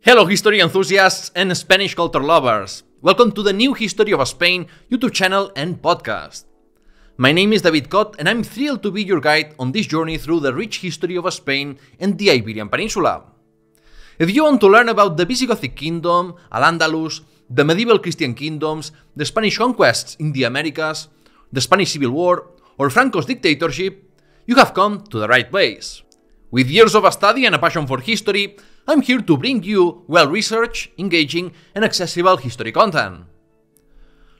Hello history enthusiasts and Spanish culture lovers. Welcome to the new History of Spain YouTube channel and podcast. My name is David Cot and I'm thrilled to be your guide on this journey through the rich history of Spain and the Iberian Peninsula. If you want to learn about the Visigothic Kingdom, Al-Andalus, the medieval Christian kingdoms, the Spanish conquests in the Americas, the Spanish Civil War, or Franco's dictatorship, you have come to the right place. With years of study and a passion for history, I'm here to bring you well-researched, engaging, and accessible history content.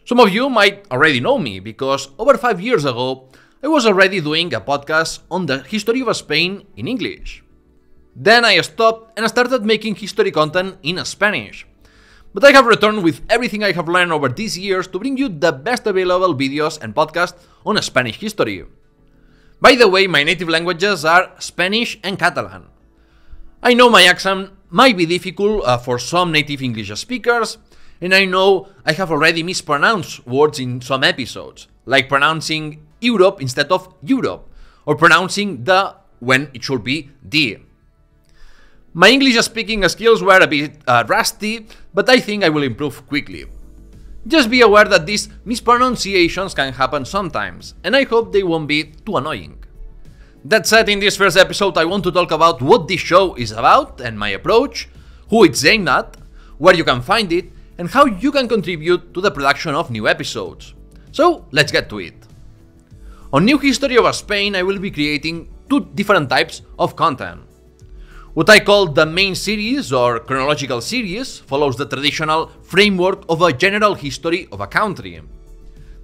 Some of you might already know me, because over 5 years ago, I was already doing a podcast on the history of Spain in English. Then I stopped and started making history content in Spanish. But I have returned with everything I have learned over these years to bring you the best available videos and podcasts on Spanish history. By the way, my native languages are Spanish and Catalan. I know my accent might be difficult for some native English speakers, and I know I have already mispronounced words in some episodes, like pronouncing Europe instead of Europe, or pronouncing the when it should be the. My English speaking skills were a bit rusty, but I think I will improve quickly. Just be aware that these mispronunciations can happen sometimes, and I hope they won't be too annoying. That said, in this first episode I want to talk about what this show is about and my approach, who it's aimed at, where you can find it, and how you can contribute to the production of new episodes. So let's get to it. On New History of Spain I will be creating two different types of content. What I call the main series or chronological series follows the traditional framework of a general history of a country.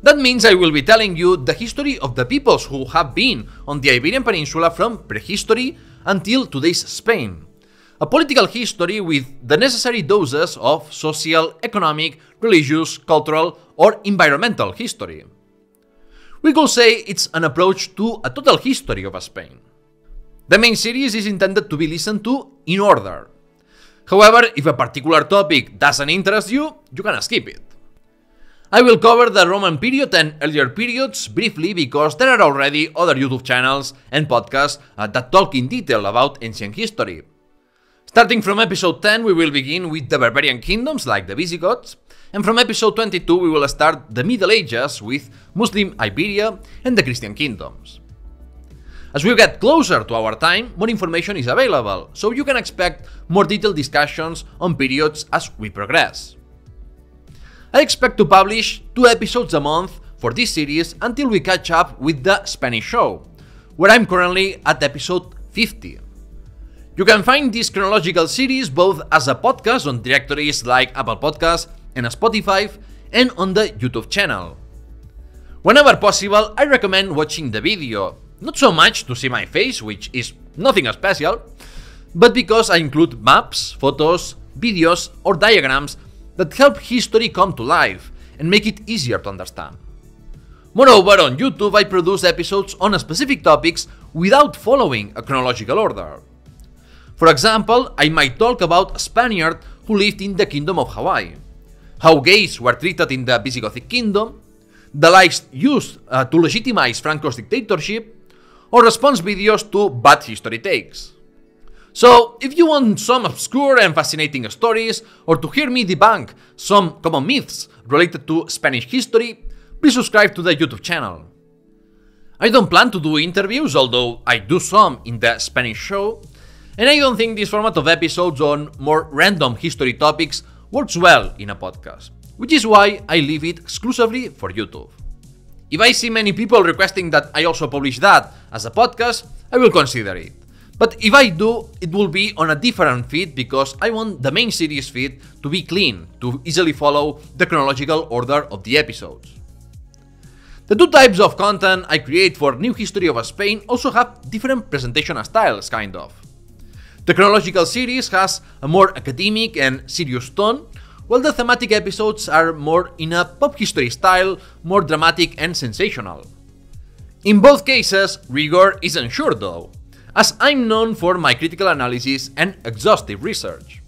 That means I will be telling you the history of the peoples who have been on the Iberian Peninsula from prehistory until today's Spain. A political history with the necessary doses of social, economic, religious, cultural, or environmental history. We could say it's an approach to a total history of Spain. The main series is intended to be listened to in order. However, if a particular topic doesn't interest you, you can skip it. I will cover the Roman period and earlier periods briefly because there are already other YouTube channels and podcasts that talk in detail about ancient history. Starting from episode 10 we will begin with the barbarian kingdoms like the Visigoths, and from episode 22 we will start the Middle Ages with Muslim Iberia and the Christian kingdoms. As we get closer to our time, more information is available, so you can expect more detailed discussions on periods as we progress. I expect to publish 2 episodes a month for this series until we catch up with the Spanish show, where I'm currently at episode 50. You can find this chronological series both as a podcast on directories like Apple Podcasts and Spotify, and on the YouTube channel. Whenever possible, I recommend watching the video, not so much to see my face, which is nothing special, but because I include maps, photos, videos, or diagrams that help history come to life and make it easier to understand. Moreover, on YouTube I produce episodes on specific topics without following a chronological order. For example, I might talk about a Spaniard who lived in the Kingdom of Hawaii, how gays were treated in the Visigothic Kingdom, the lies used to legitimize Franco's dictatorship, or response videos to bad history takes. So, if you want some obscure and fascinating stories, or to hear me debunk some common myths related to Spanish history, please subscribe to the YouTube channel. I don't plan to do interviews, although I do some in the Spanish show, and I don't think this format of episodes on more random history topics works well in a podcast, which is why I leave it exclusively for YouTube. If I see many people requesting that I also publish that as a podcast, I will consider it. But if I do, it will be on a different feed because I want the main series feed to be clean, to easily follow the chronological order of the episodes. The 2 types of content I create for New History of Spain also have different presentation styles, kind of. The chronological series has a more academic and serious tone, while the thematic episodes are more in a pop history style, more dramatic and sensational. In both cases, rigor is ensured though, as I'm known for my critical analysis and exhaustive research.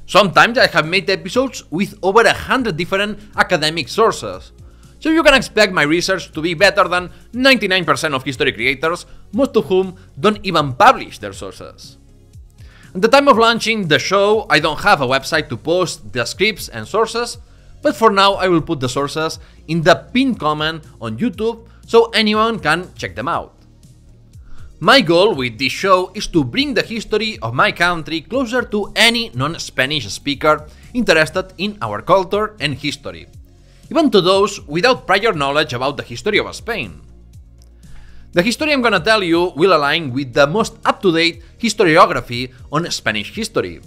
Sometimes I have made episodes with over 100 different academic sources, so you can expect my research to be better than 99% of history creators, most of whom don't even publish their sources. At the time of launching the show, I don't have a website to post the scripts and sources, but for now I will put the sources in the pinned comment on YouTube so anyone can check them out. My goal with this show is to bring the history of my country closer to any non-Spanish speaker interested in our culture and history, even to those without prior knowledge about the history of Spain. The history I'm gonna tell you will align with the most up-to-date historiography on Spanish history.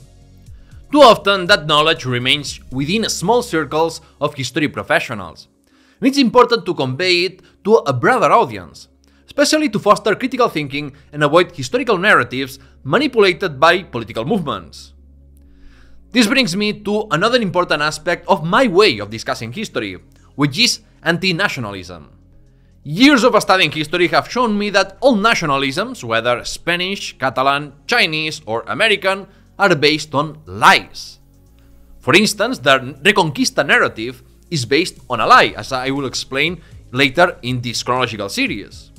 Too often that knowledge remains within small circles of history professionals, and it's important to convey it to a broader audience, especially to foster critical thinking and avoid historical narratives manipulated by political movements. This brings me to another important aspect of my way of discussing history, which is anti-nationalism. Years of studying history have shown me that all nationalisms, whether Spanish, Catalan, Chinese, or American, are based on lies. For instance, the Reconquista narrative is based on a lie, as I will explain later in this chronological series.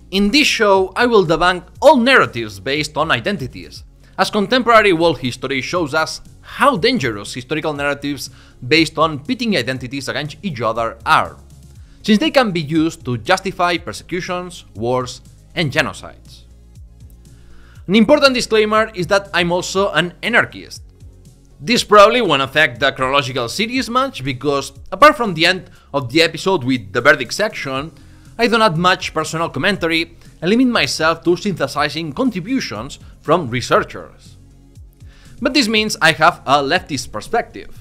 In this show, I will debunk all narratives based on identities, as contemporary world history shows us how dangerous historical narratives based on pitting identities against each other are, since they can be used to justify persecutions, wars, and genocides. An important disclaimer is that I'm also an anarchist. This probably won't affect the chronological series much because, apart from the end of the episode with the verdict section, I don't add much personal commentary and limit myself to synthesizing contributions from researchers. But this means I have a leftist perspective.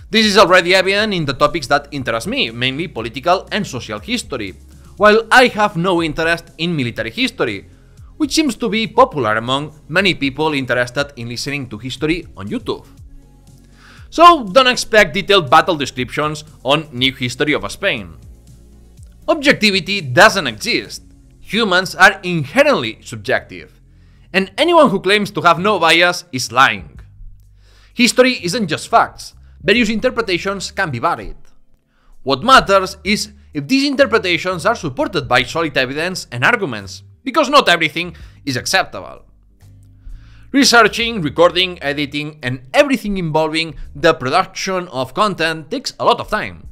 This is already evident in the topics that interest me, mainly political and social history, while I have no interest in military history, which seems to be popular among many people interested in listening to history on YouTube. So don't expect detailed battle descriptions on New History of Spain. Objectivity doesn't exist. Humans are inherently subjective, and anyone who claims to have no bias is lying. History isn't just facts. Various interpretations can be varied. What matters is if these interpretations are supported by solid evidence and arguments, because not everything is acceptable. Researching, recording, editing, and everything involving the production of content takes a lot of time.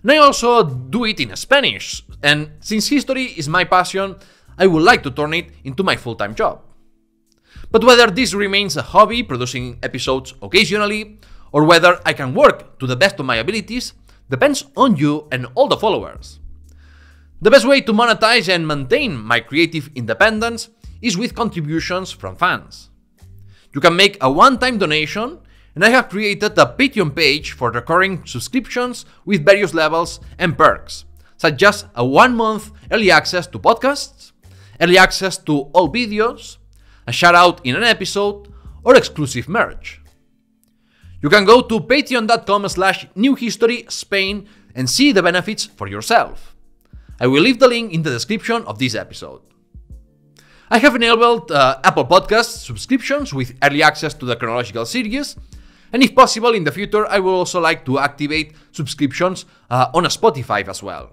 And I also do it in Spanish, and since history is my passion, I would like to turn it into my full-time job. But whether this remains a hobby, producing episodes occasionally, or whether I can work to the best of my abilities, depends on you and all the followers. The best way to monetize and maintain my creative independence is with contributions from fans. You can make a one-time donation, and I have created a Patreon page for recurring subscriptions with various levels and perks, such as a 1-month early access to podcasts, early access to all videos, a shout-out in an episode, or exclusive merch. You can go to patreon.com/newhistoryspain and see the benefits for yourself. I will leave the link in the description of this episode. I have enabled Apple Podcasts subscriptions with early access to the chronological series, and if possible in the future I would also like to activate subscriptions on Spotify as well.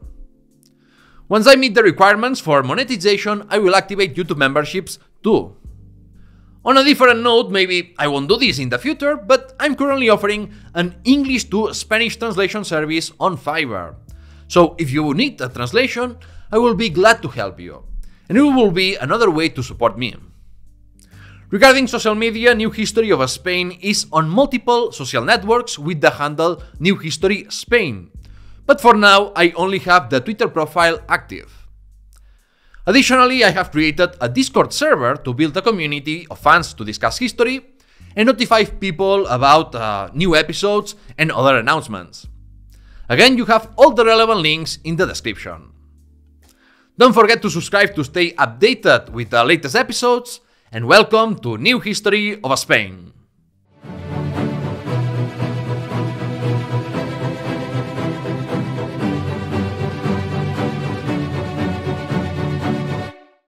Once I meet the requirements for monetization, I will activate YouTube memberships too. On a different note, maybe I won't do this in the future, but I'm currently offering an English to Spanish translation service on Fiverr. So if you need a translation, I will be glad to help you, and it will be another way to support me. Regarding social media, New History of Spain is on multiple social networks with the handle New History Spain, but for now I only have the Twitter profile active. Additionally, I have created a Discord server to build a community of fans to discuss history and notify people about new episodes and other announcements. Again, you have all the relevant links in the description. Don't forget to subscribe to stay updated with the latest episodes, and welcome to New History of Spain.